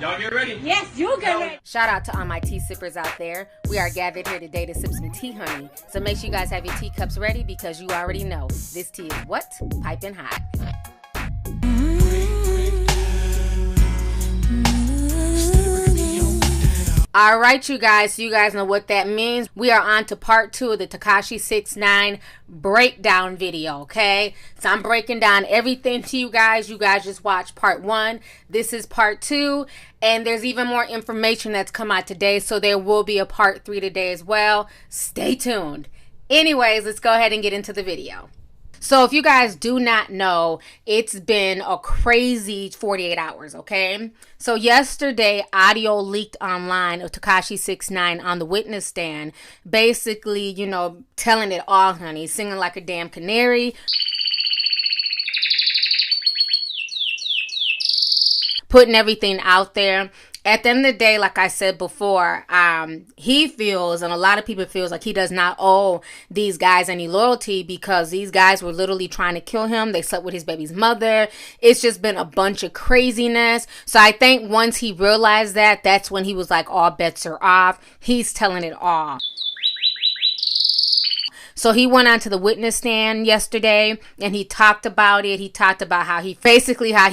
Y'all get ready? Yes, you get ready. Shout out to all my tea sippers out there. We are gathered here today to sip some tea, honey. So make sure you guys have your teacups ready because you already know this tea is what? Piping hot. All right, you guys, so you guys know what that means. We are on to part 2 of the Tekashi 6ix9ine breakdown video, okay? So I'm breaking down everything to you guys. You guys just watched part 1. This is part 2, and there's even more information that's come out today, so there will be a part 3 today as well. Stay tuned. Anyways, let's go ahead and get into the video. So if you guys do not know, it's been a crazy 48 hours, okay? So yesterday, audio leaked online of Tekashi 6ix9ine on the witness stand, basically, you know, telling it all, honey, singing like a damn canary, putting everything out there. At the end of the day, like I said before, he feels, and a lot of people feels like he does not owe these guys any loyalty because these guys were literally trying to kill him. They slept with his baby's mother. It's just been a bunch of craziness. So I think once he realized that, that's when he was like, all bets are off. He's telling it all. So he went on to the witness stand yesterday and he talked about it. He talked about how he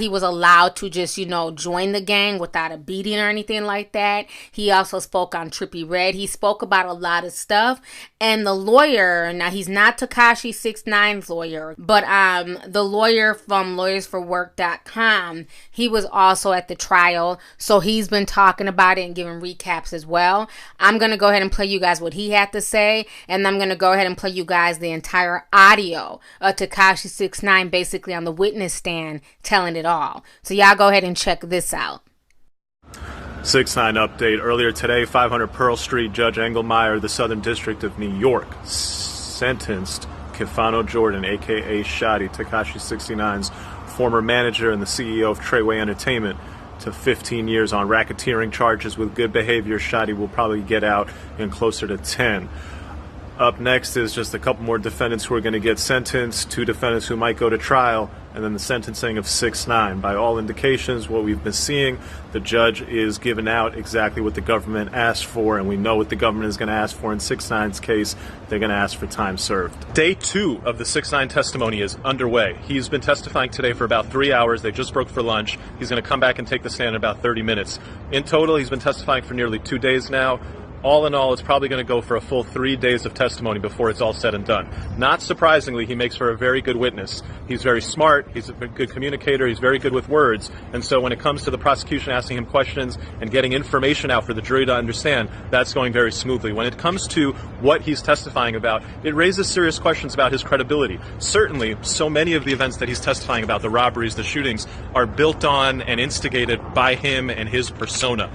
was allowed to just, you know, join the gang without a beating or anything like that. He also spoke on Trippie Redd. He spoke about a lot of stuff. And the lawyer, now he's not Tekashi 6ix9ine's lawyer, but the lawyer from lawyersforwork.com, he was also at the trial. So he's been talking about it and giving recaps as well. I'm going to go ahead and play you guys what he had to say. And I'm going to go ahead and play you guys the entire audio of Tekashi 6ix9ine basically on the witness stand telling it all. So y'all go ahead and check this out. 6ix9ine update. Earlier today, 500 Pearl Street, Judge Engelmeyer, the Southern District of New York, sentenced Kifano Jordan, a.k.a. Shotty, Tekashi 6ix9ine's former manager and the CEO of Treyway Entertainment, to 15 years on racketeering charges. With good behavior, Shotty will probably get out in closer to 10. Up next is just a couple more defendants who are going to get sentenced, 2 defendants who might go to trial, and then the sentencing of 6ix9ine. By all indications, what we've been seeing, the judge is giving out exactly what the government asked for, and we know what the government is going to ask for in 6ix9ine's case. They're going to ask for time served. Day 2 of the 6ix9ine testimony is underway. He's been testifying today for about 3 hours. They just broke for lunch. He's going to come back and take the stand in about 30 minutes. In total, he's been testifying for nearly 2 days now. All in all, it's probably going to go for a full 3 days of testimony before it's all said and done. Not surprisingly, he makes for a very good witness. He's very smart, he's a good communicator, he's very good with words, and so when it comes to the prosecution asking him questions and getting information out for the jury to understand, that's going very smoothly. When it comes to what he's testifying about, it raises serious questions about his credibility. Certainly, so many of the events that he's testifying about, the robberies, the shootings, are built on and instigated by him and his persona.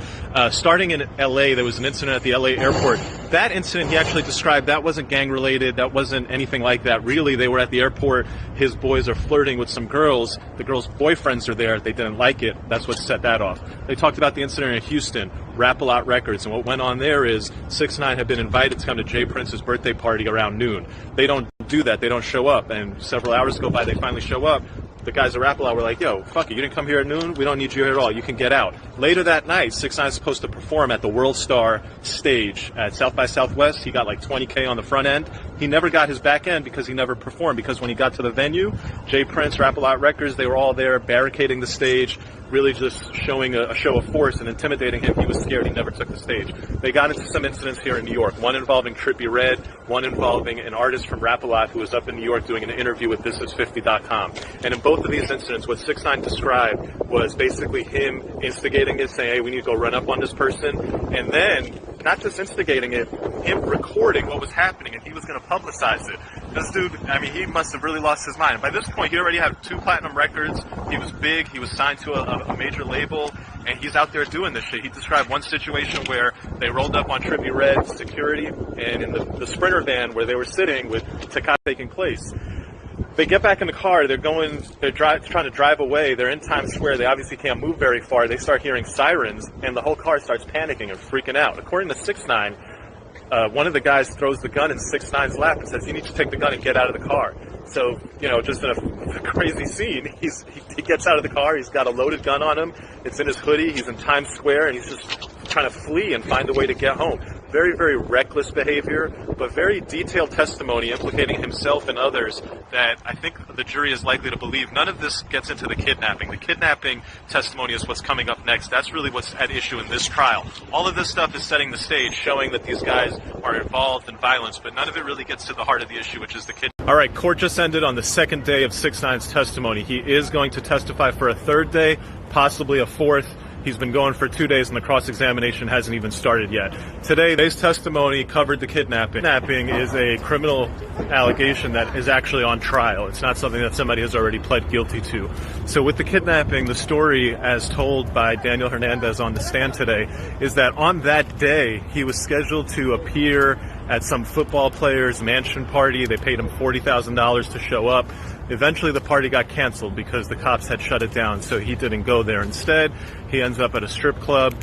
Starting in LA, there was an incident at the LA airport. That incident he actually described, that wasn't gang related, that wasn't anything like that. Really, they were at the airport, his boys are flirting with some girls, the girls' boyfriends are there, they didn't like it, that's what set that off. They talked about the incident in Houston, Rap-A-Lot Records, and what went on there is 6ix9ine had been invited to come to Jay Prince's birthday party around noon. They don't do that, they don't show up, and several hours go by, they finally show up. The guys at Rap-A-Lot were like, yo, fuck it, you didn't come here at noon, we don't need you here at all, you can get out. Later that night, 6ix9ine is supposed to perform at the World Star stage at South by Southwest. He got like $20K on the front end. He never got his back end because he never performed, because when he got to the venue, Jay Prince, Rap-A-Lot Records, they were all there barricading the stage, really just showing a show of force and intimidating him. He was scared, he never took the stage. They got into some incidents here in New York, one involving Trippie Redd, one involving an artist from Rap-A-Lot who was up in New York doing an interview with ThisIs50.com. And in both of these incidents, what 6ix9ine described was basically him instigating it, saying, hey, we need to go run up on this person, and then, not just instigating it, him recording what was happening, and he was going to publicize it. This dude, I mean, he must have really lost his mind. By this point, he already had 2 platinum records, he was big, he was signed to a major label, and he's out there doing this shit. He described one situation where they rolled up on Trippie Redd's security, and in the Sprinter van where they were sitting with Tekashi taking place, they get back in the car, they're trying to drive away, they're in Times Square, they obviously can't move very far, they start hearing sirens, and the whole car starts panicking and freaking out. According to 6ix9ine, one of the guys throws the gun in 6ix9ine's lap and says, you need to take the gun and get out of the car. So, just in a crazy scene, he gets out of the car, he's got a loaded gun on him, it's in his hoodie, he's in Times Square, and he's just trying to flee and find a way to get home. Very, very reckless behavior, but very detailed testimony implicating himself and others that I think the jury is likely to believe. None of this gets into the kidnapping. The kidnapping testimony is what's coming up next. That's really what's at issue in this trial. All of this stuff is setting the stage, showing that these guys are involved in violence, but none of it really gets to the heart of the issue, which is the kidnapping. All right, court just ended on the second day of 6ix9ine's testimony. He is going to testify for a third day, possibly a fourth. He's been going for 2 days and the cross-examination hasn't even started yet. Today's testimony covered the kidnapping. Kidnapping is a criminal allegation that is actually on trial. It's not something that somebody has already pled guilty to. So with the kidnapping, the story as told by Daniel Hernandez on the stand today is that on that day, he was scheduled to appear at some football player's mansion party. They paid him $40,000 to show up. Eventually the party got canceled because the cops had shut it down, so he didn't go there. Instead, he ends up at a strip club.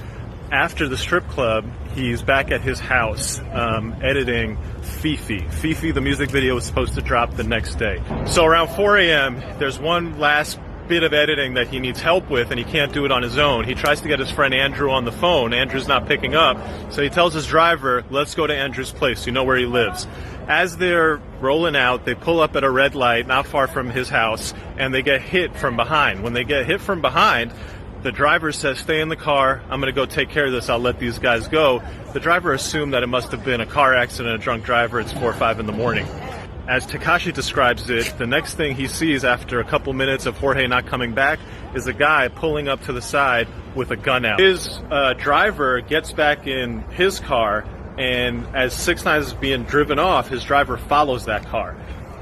After the strip club, he's back at his house editing Fifi. Fifi, the music video, was supposed to drop the next day. So around 4 a.m., there's one last bit of editing that he needs help with, and he can't do it on his own. He tries to get his friend Andrew on the phone. Andrew's not picking up, so he tells his driver, let's go to Andrew's place. You know where he lives. As they're rolling out, they pull up at a red light not far from his house, and they get hit from behind. When they get hit from behind, the driver says, stay in the car. I'm going to go take care of this. I'll let these guys go. The driver assumed that it must have been a car accident, a drunk driver. It's 4 or 5 in the morning. As Tekashi describes it, the next thing he sees after a couple minutes of Jorge not coming back is a guy pulling up to the side with a gun out. His driver gets back in his car, and as 6ix9ine is being driven off, his driver follows that car.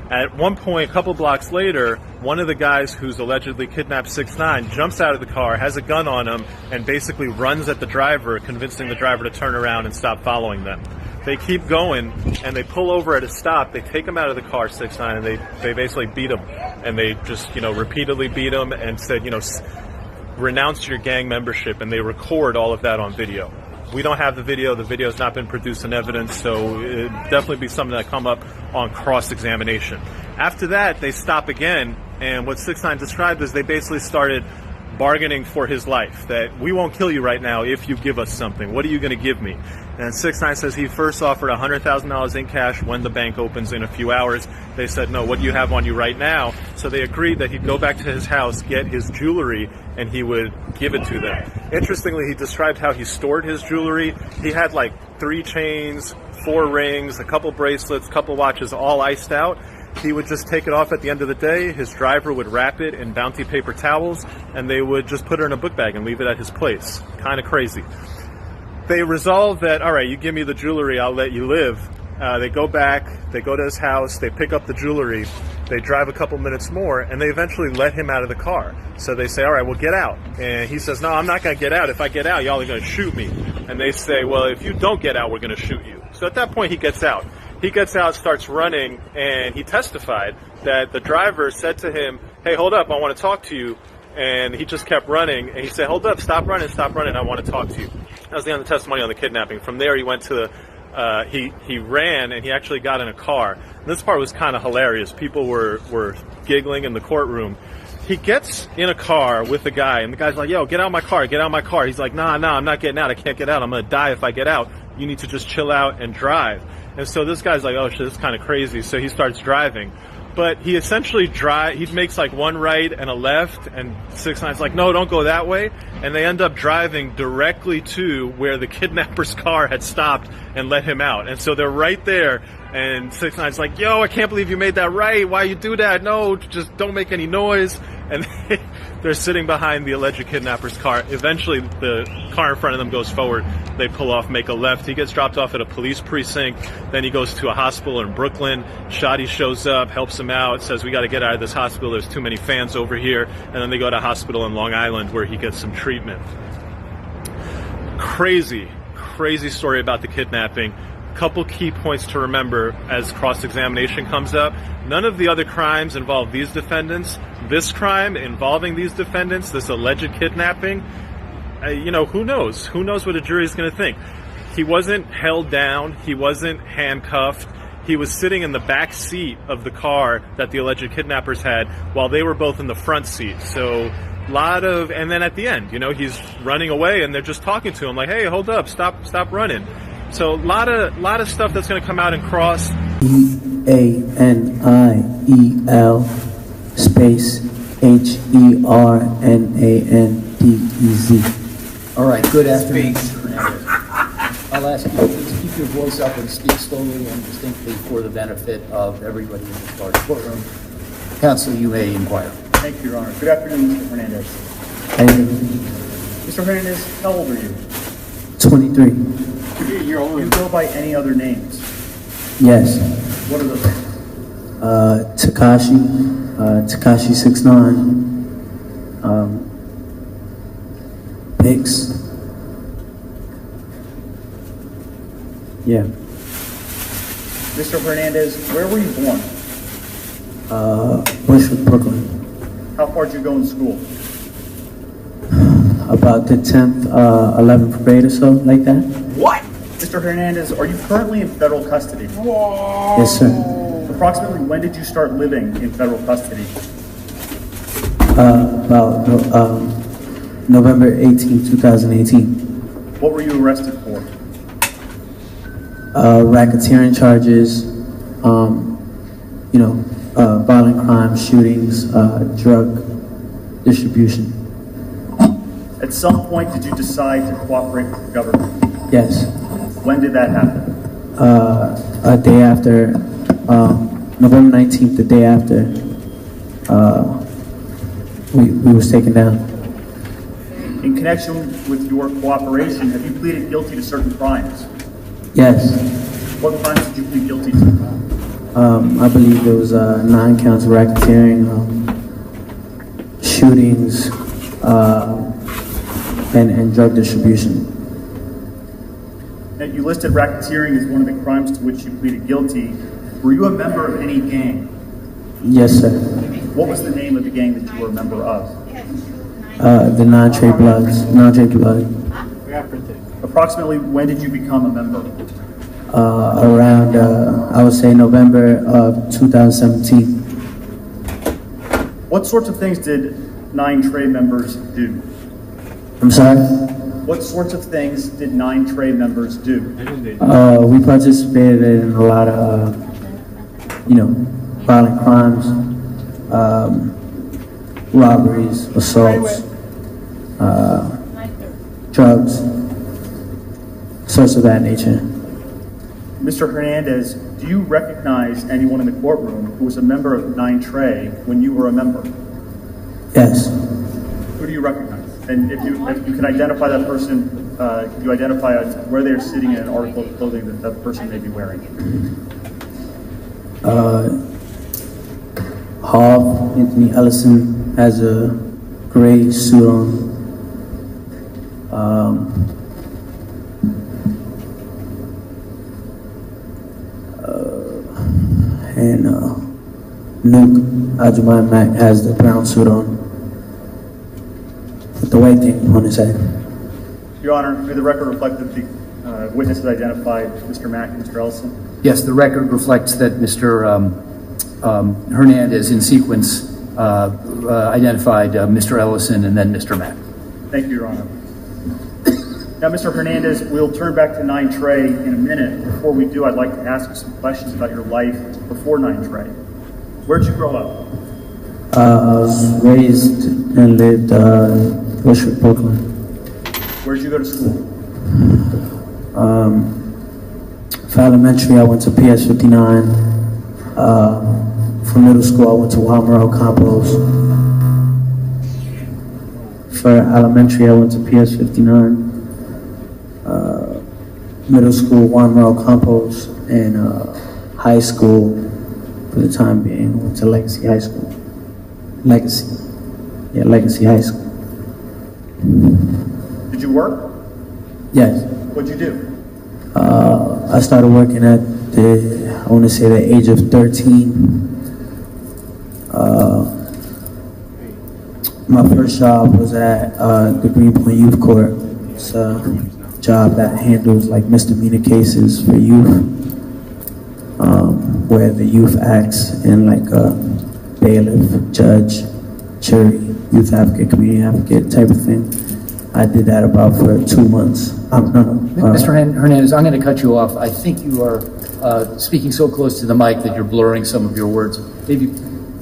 At one point, a couple blocks later, one of the guys who's allegedly kidnapped 6ix9ine jumps out of the car, has a gun on him, and basically runs at the driver, convincing the driver to turn around and stop following them. They keep going, and they pull over at a stop. They take him out of the car, 6ix9ine, and they basically beat him. And they just, repeatedly beat him and said, renounce your gang membership, and they record all of that on video. We don't have the video. The video has not been produced in evidence, so it'd definitely be something that come up on cross-examination. After that, they stop again, and what 6ix9ine described is they basically started bargaining for his life, that we won't kill you right now if you give us something. What are you going to give me? And 6ix9ine says he first offered $100,000 in cash when the bank opens in a few hours. They said, no, what do you have on you right now? So they agreed that he'd go back to his house, get his jewelry, and he would give it to them. Interestingly, he described how he stored his jewelry. He had like 3 chains, 4 rings, a couple bracelets, a couple watches, all iced out. He would just take it off at the end of the day. His driver would wrap it in bounty paper towels, and they would just put her in a book bag and leave it at his place. Kind of crazy. They resolve that, all right, you give me the jewelry, I'll let you live. They go back, they go to his house, they pick up the jewelry, they drive a couple minutes more, and they eventually let him out of the car. So they say, all right, well, get out. And he says, no, I'm not going to get out. If I get out, y'all are going to shoot me. And they say, well, if you don't get out, we're going to shoot you. So at that point, he gets out. He gets out, starts running, and he testified that the driver said to him, hey, hold up, I want to talk to you. And he just kept running, and he said, hold up, stop running, I want to talk to you. That was the end of the testimony on the kidnapping. From there, he went to he ran, and he actually got in a car. And this part was kind of hilarious. People were giggling in the courtroom. He gets in a car with the guy, and the guy's like, yo, get out of my car, get out of my car. He's like, nah, I'm not getting out. I can't get out. I'm going to die if I get out. You need to just chill out and drive. And so this guy's like, oh, shit, this is kind of crazy. So he starts driving. But he essentially he makes like one right and a left, and 6ix9ine's like, no, don't go that way. And they end up driving directly to where the kidnapper's car had stopped and let him out. And so they're right there, and 6ix9ine's like, yo, I can't believe you made that right. Why you do that? No, just don't make any noise. And they're sitting behind the alleged kidnapper's car. Eventually, the car in front of them goes forward. They pull off, make a left. He gets dropped off at a police precinct. Then he goes to a hospital in Brooklyn. Shotty shows up, helps him out, says, we got to get out of this hospital. There's too many fans over here. And then they go to a hospital in Long Island where he gets some treatment. Crazy story about the kidnapping. Couple key points to remember as cross-examination comes up. None of the other crimes involve these defendants. This crime involving these defendants, this alleged kidnapping, who knows? Who knows what a jury is going to think? He wasn't held down. He wasn't handcuffed. he was sitting in the back seat of the car that the alleged kidnappers had while they were both in the front seat. So and then at the end, he's running away and they're just talking to him like, hey, hold up, stop running. So a lot of stuff that's going to come out and cross. EANIEL space HERNANDEZ. All right, good afternoon, Mr. Hernandez. I'll ask you to please keep your voice up and speak slowly and distinctly for the benefit of everybody in this large courtroom. Counsel, you may inquire. Thank you, Your Honor. Good afternoon, Mr. Hernandez. Mr. Hernandez, how old are you? 23. Do you go by any other names? Yes. What are those? Tekashi, Tekashi 6ix9ines, Pix. Yeah. Mr. Hernandez, where were you born? Bushwick, Brooklyn. How far did you go in school? About the 10th, 11th grade or so, like that. What? Mr. Hernandez, are you currently in federal custody? Yes, sir. Approximately when did you start living in federal custody? About November 18, 2018. What were you arrested for? Racketeering charges, violent crimes, shootings, drug distribution. At some point, did you decide to cooperate with the government? Yes. When did that happen? A day after, November 19th, the day after we was taken down. In connection with your cooperation, have you pleaded guilty to certain crimes? Yes. What crimes did you plead guilty to? I believe there was 9 counts of racketeering, shootings, and drug distribution. Now, you listed racketeering as one of the crimes to which you pleaded guilty. Were you a member of any gang? Yes, sir. What was the name of the gang that you were a member of? The non-trade Bloods, non-trade blood. Approximately when did you become a member? Around, I would say November of 2017. What sorts of things did 9 trade members do? I'm sorry? What sorts of things did 9 trade members do? We participated in a lot of, violent crimes, robberies, assaults, drugs, sorts of that nature. Mr. Hernandez, do you recognize anyone in the courtroom who was a member of 9 Trey when you were a member? Yes. Who do you recognize? And if you can identify that person, could you identify where they're sitting in an article of clothing that that person may be wearing? Hoff, Anthony Ellison has a gray suit on. And Nuke Ajumai Mac has the brown suit on with the white thing on his head. Your Honor, may the record reflect that the witnesses identified Mr. Mack and Mr. Ellison? Yes, the record reflects that Mr. Hernandez, in sequence, identified Mr. Ellison and then Mr. Mack. Thank you, Your Honor. Now, Mr. Hernandez, we'll turn back to 9 Trey in a minute. Before we do, I'd like to ask you some questions about your life before 9 Trey. Where'd you grow up? I was raised and lived in Bushwick, Brooklyn. Where'd you go to school? For elementary, I went to PS59. For middle school, I went to Walmart Campos. For elementary, I went to PS59. Middle school, Walmart Campos, and high school, for the time being, went to Legacy High School. Legacy High School. Did you work? Yes. What'd you do? I started working at I want to say the age of 13. My first job was at the Greenpoint Youth Court. It's a job that handles like misdemeanor cases for youth. where the youth acts in like a bailiff, judge, jury, youth advocate, community advocate type of thing. I did that about for 2 months. Mr. Hernandez, I'm going to cut you off. I think you are speaking so close to the mic that you're blurring some of your words. Maybe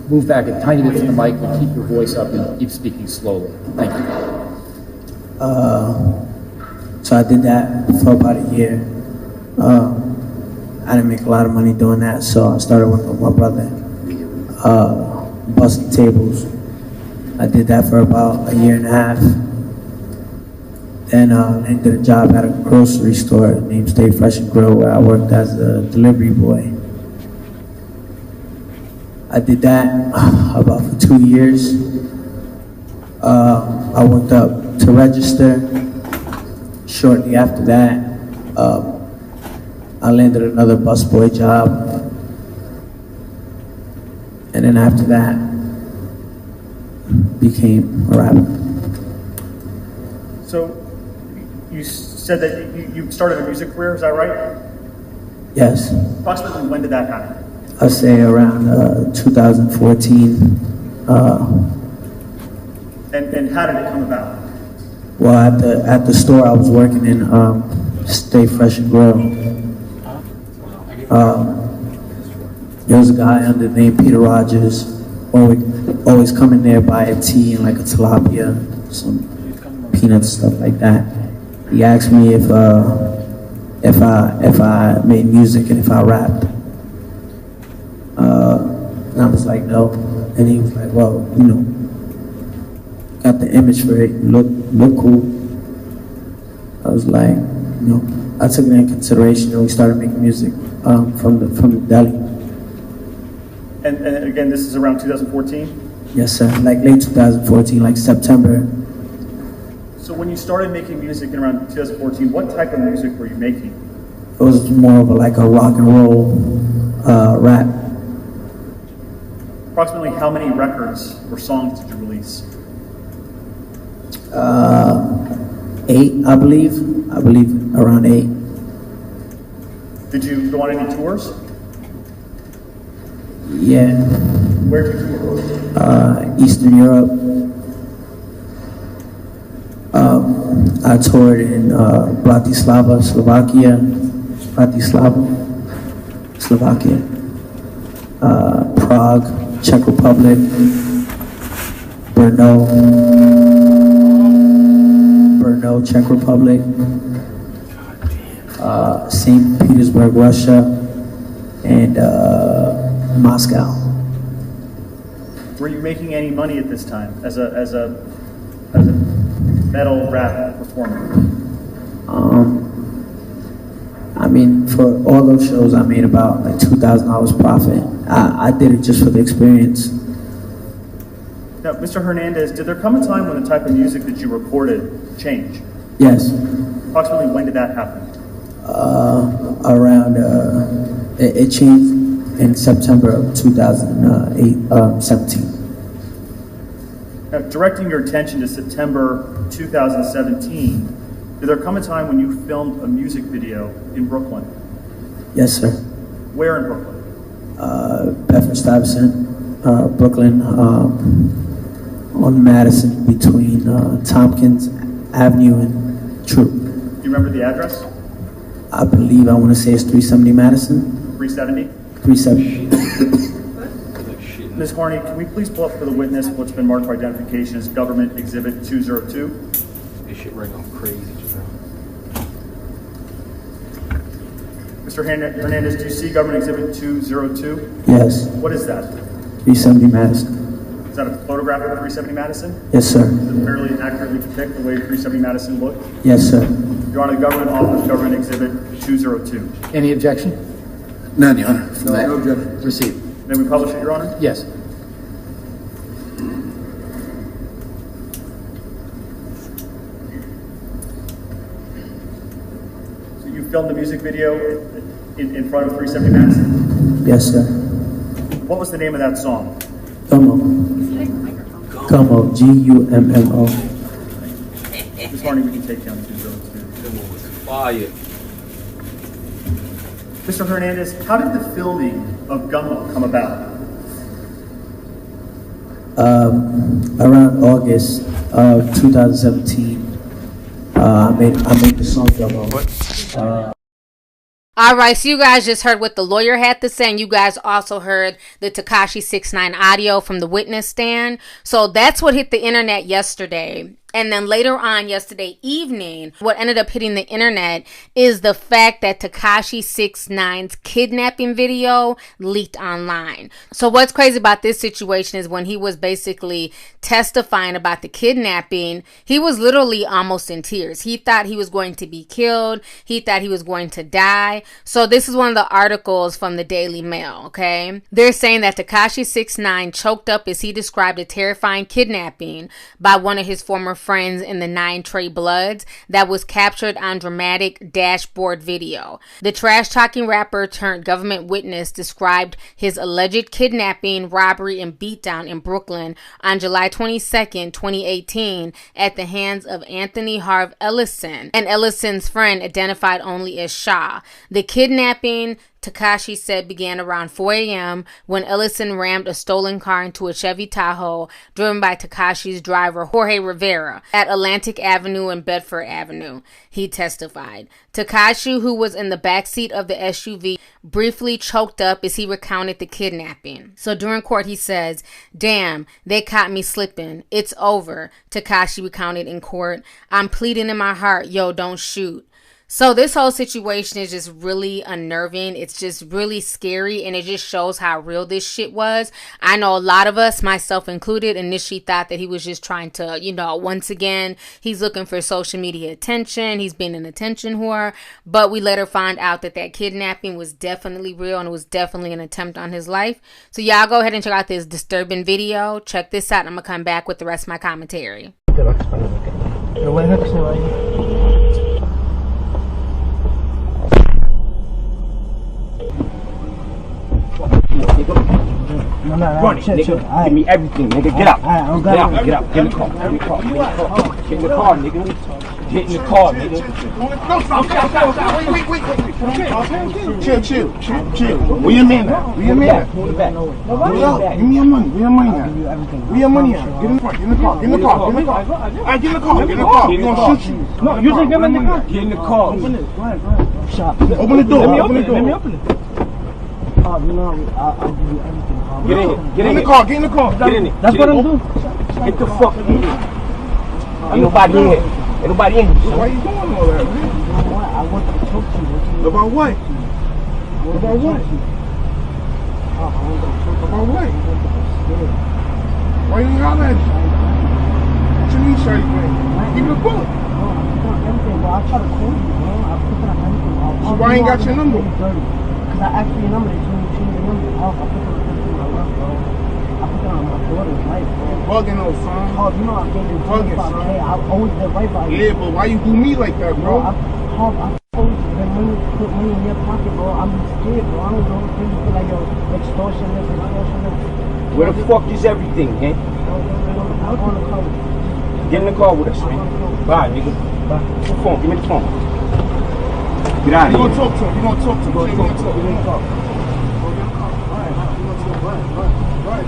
move back a tiny bit from the mic, but keep your voice up and keep speaking slowly. Thank you. So I did that for about a year. I didn't make a lot of money doing that, so I started working with my brother, busting tables. I did that for about a year and a half. Then I did a job at a grocery store named Stay Fresh and Grill, where I worked as a delivery boy. I did that about for 2 years. I worked up to register. Shortly after that, I landed another busboy job. And then after that, became a rapper. So you said that you started a music career, is that right? Yes. Approximately when did that happen? I'd say around 2014. And how did it come about? Well, at the store I was working in, Stay Fresh and Grill. There was a guy under the name Peter Rogers, always coming there buy a tea and like a tilapia, some peanuts, stuff like that. He asked me if I made music and if I rapped. And I was like, no. And he was like, well, got the image for it, look cool. I was like, I took it into consideration and we started making music from the deli. And again, this is around 2014? Yes, sir. Like late 2014, like September. So when you started making music in around 2014, what type of music were you making? It was more of like a rock and roll rap. Approximately how many records or songs did you release? 8, I believe. I believe around 8. Did you go on any tours? Yeah. Where did you tour? Eastern Europe. I toured in Bratislava, Slovakia. Prague, Czech Republic. Brno, Czech Republic. St. Petersburg, Russia, and Moscow. Were you making any money at this time as a metal rap performer? I mean, for all those shows, I made about like $2,000 profit. I did it just for the experience. Now, Mr. Hernandez, did there come a time when the type of music that you recorded changed? Yes. Approximately when did that happen? It changed in September of 2017. Now, directing your attention to September 2017, did there come a time when you filmed a music video in Brooklyn? Yes, sir. Where in Brooklyn? Bedford-Stuyvesant, Brooklyn, on Madison between Tompkins Avenue and Troop. Do you remember the address? I believe, I want to say it's 370 Madison. 370? 370. Ms. Harney, can we please pull up for the witness what's been marked for identification as Government Exhibit 202? This shit right now crazy just now. Mr. Hernandez, do you see Government Exhibit 202? Yes. What is that? 370 Madison. Is that a photograph of 370 Madison? Yes, sir. Does it fairly accurately depict the way 370 Madison looked? Yes, sir. Your Honor, the government offers Government Exhibit 202. Any objection? None, Your Honor. No objection. Proceed. May we publish it, Your Honor? Yes. So you filmed the music video in front of 370 Madison? Yes, sir. What was the name of that song? Gummo. Gummo. Gummo. Ms. Harney, we can take down 202. Fire. Mr. Hernandez, how did the filming of Gummo come about? Around August of 2017, I made the song Gummo. All right, so you guys just heard what the lawyer had to say, and you guys also heard the Tekashi 6ix9ine audio from the witness stand. So that's what hit the internet yesterday. And then later on yesterday evening, what ended up hitting the internet is the fact that Tekashi 6ix9ine's kidnapping video leaked online. So what's crazy about this situation is when he was basically testifying about the kidnapping, he was literally almost in tears. He thought he was going to be killed. He thought he was going to die. So this is one of the articles from the Daily Mail, okay? They're saying that Tekashi 6ix9ine choked up as he described a terrifying kidnapping by one of his former friends in the 9 Trey Bloods that was captured on dramatic dashboard video. The trash-talking rapper turned government witness described his alleged kidnapping, robbery, and beatdown in Brooklyn on July 22nd, 2018 at the hands of Anthony Harv Ellison, and Ellison's friend identified only as Shaw. The kidnapping, Tekashi said, began around 4 a.m. when Ellison rammed a stolen car into a Chevy Tahoe driven by Tekashi's driver, Jorge Rivera, at Atlantic Avenue and Bedford Avenue, he testified. Tekashi, who was in the backseat of the SUV, briefly choked up as he recounted the kidnapping. So during court, he says, "Damn, they caught me slipping. It's over," Tekashi recounted in court. "I'm pleading in my heart, yo, don't shoot." So this whole situation is just really unnerving. It's just really scary, and it just shows how real this shit was. I know a lot of us, myself included, initially thought that he was just trying to, once again, he's looking for social media attention. He's been an attention whore. But we later found out that that kidnapping was definitely real, and it was definitely an attempt on his life. So y'all go ahead and check out this disturbing video. Check this out, and I'm going to come back with the rest of my commentary. Run it, nigga. Give me everything, nigga. Get out. Get out. Get out. Get in the car. Get in the car. Get in the car, nigga. Get in the car, nigga. Chill. Where your man at? Where your man at? Give me your money. Where your money at? Where your money at? Get in the car. Get in the car. Get in the car. Get in the car. Alright, get in the car. Get in the car. We gonna shoot you. No, you just get in the car. Get in the car. Open it. Open the door. Let me open it. I'll give you everything. Get in the car. Get in the car. Get in it. That's what I'm doing. Get the fuck in here. Ain't nobody in here. Ain't nobody in here. Why are you doing all that, man? I want to talk to you. About what? About what? About what? Why you ain't holler at me? What you mean, shawty, man? Give me the bullet. I try to call you, man. I put that on everything. So why ain't got your number? Because I asked for your number. They told me to change your number. I put it on my bro. I put it on my daughter's life, bro. Bugging those, son. Oh, you know I gave you bugging, son. I always been right by you. Yeah, but why you do me like that, bro? I always been put money in your pocket, bro. I'm scared, bro. I don't know if you feel like you're extortion this. Where the fuck is everything, man? I'm on the car. Get in the car with us, man. Bye, nigga. Bye. Give me the phone. Give me the phone. Get out of here. We're gonna talk to him. We're gonna talk to him. We're gonna talk. We're gonna talk.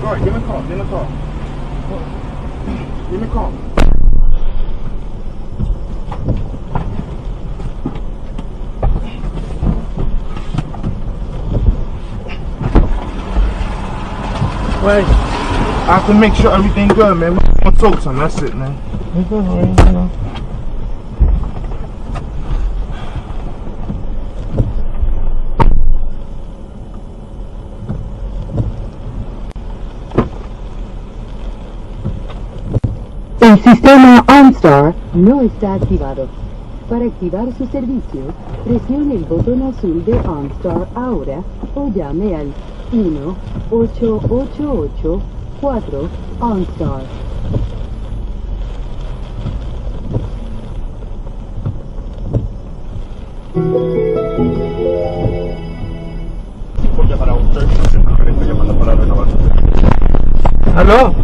Right. Get in the car. Get in the car. Get in the car. Wait. I have to make sure everything good, man. We're gonna talk to him. That's it, man. It's good, man. You know. El sistema OnStar no está activado. Para activar su servicio, presione el botón azul de OnStar ahora o llame al 1-888-4 OnStar. ¿Aló?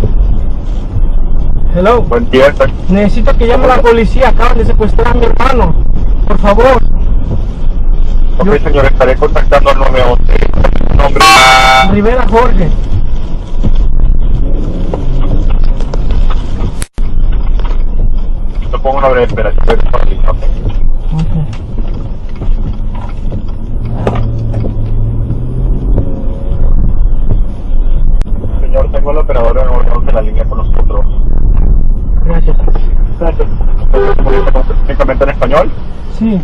Hello. Buen día. Necesito que llame a la policía. Acaban de secuestrar a mi hermano. Por favor. Ok, señor, estaré contactando al 911. Nombre. Rivera Jorge. Lo pongo una breve espera. Señor, tengo al operador de 911 en la línea con nosotros. Gracias. Gracias. ¿Puedes comunicarse únicamente en español? Sí.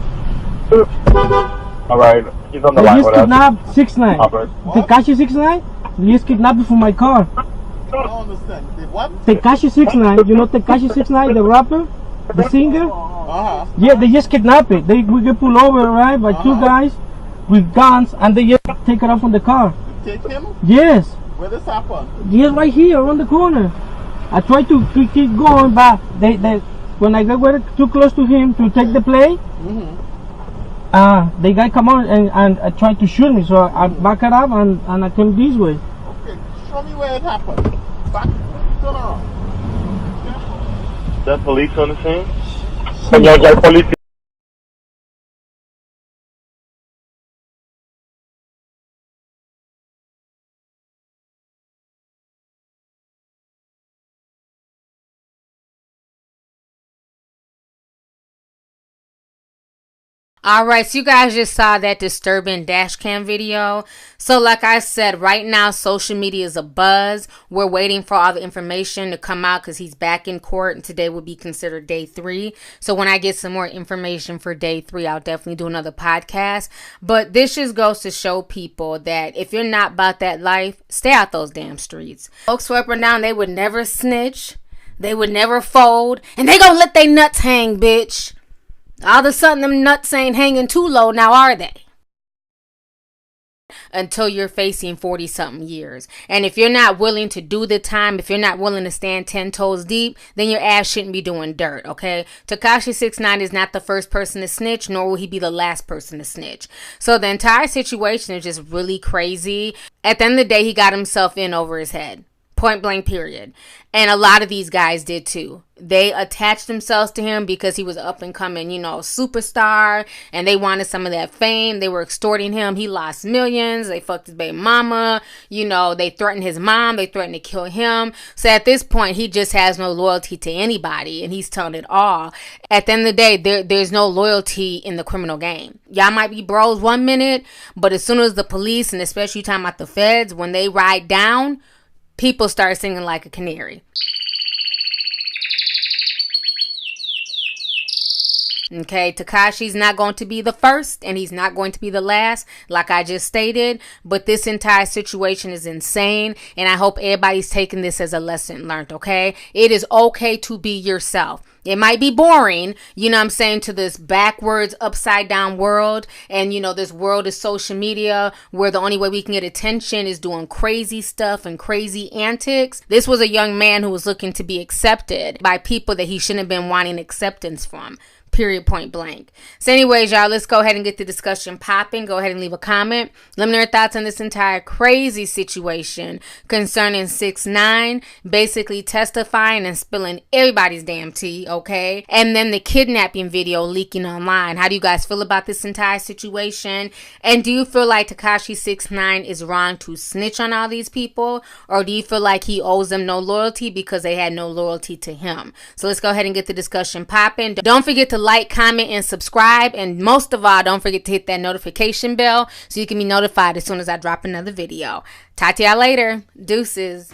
Alright, he's on the They line. just What else? kidnapped 6ix9ine. Alright. Tekashi 6ix9ine? They just kidnapped me from my car. I don't understand. They what? Tekashi 6ix9ine, you know Tekashi 6ix9ine, the rapper, the singer? Uh-huh. Yeah, they just kidnapped it. We get pulled over, right, by two guys with guns, and they just take it off from the car. You take him? Yes. Where this happen? Yes, right here, around the corner. I tried to keep going, but they when I got too close to him to take the play, the guy come on and tried to shoot me, so I back it up and I came this way. Okay, show me where it happened. Back, turn around. Is that police on the scene? Señor, ya hay policía. Alright, so you guys just saw that disturbing dash cam video. So like I said, right now social media is a buzz. We're waiting for all the information to come out because he's back in court, and today would be considered day 3. So when I get some more information for day 3, I'll definitely do another podcast. But this just goes to show people that if you're not about that life, stay out those damn streets. Folks swept her down, they would never snitch, they would never fold, and they gonna let they nuts hang, bitch. All of a sudden, them nuts ain't hanging too low now, are they? Until you're facing 40-something years. And if you're not willing to do the time, if you're not willing to stand 10 toes deep, then your ass shouldn't be doing dirt, okay? Tekashi 6ix9ine is not the first person to snitch, nor will he be the last person to snitch. So the entire situation is just really crazy. At the end of the day, he got himself in over his head. Point blank, period. And a lot of these guys did too. They attached themselves to him because he was up and coming, you know, superstar, and they wanted some of that fame. They were extorting him. He lost millions. They fucked his baby mama. You know, they threatened his mom. They threatened to kill him. So at this point, he just has no loyalty to anybody, and he's telling it all. At the end of the day, there's no loyalty in the criminal game. Y'all might be bros 1 minute, but as soon as the police, and especially you talking about the feds, when they ride down, people start singing like a canary. Okay, Tekashi's not going to be the first, and he's not going to be the last, like I just stated. But this entire situation is insane, and I hope everybody's taking this as a lesson learned, okay? It is okay to be yourself. It might be boring, you know what I'm saying, to this backwards, upside down world. And, you know, this world is social media where the only way we can get attention is doing crazy stuff and crazy antics. This was a young man who was looking to be accepted by people that he shouldn't have been wanting acceptance from. Period, point blank. So anyways, y'all, let's go ahead and get the discussion popping. Go ahead and leave a comment. Let me know your thoughts on this entire crazy situation concerning 6ix9ine basically testifying and spilling everybody's damn tea, okay? And then the kidnapping video leaking online. How do you guys feel about this entire situation? And do you feel like Tekashi 6ix9ine is wrong to snitch on all these people? Or do you feel like he owes them no loyalty because they had no loyalty to him? So let's go ahead and get the discussion popping. Don't forget to like, comment, and subscribe. And most of all, don't forget to hit that notification bell so you can be notified as soon as I drop another video. Talk to y'all later. Deuces.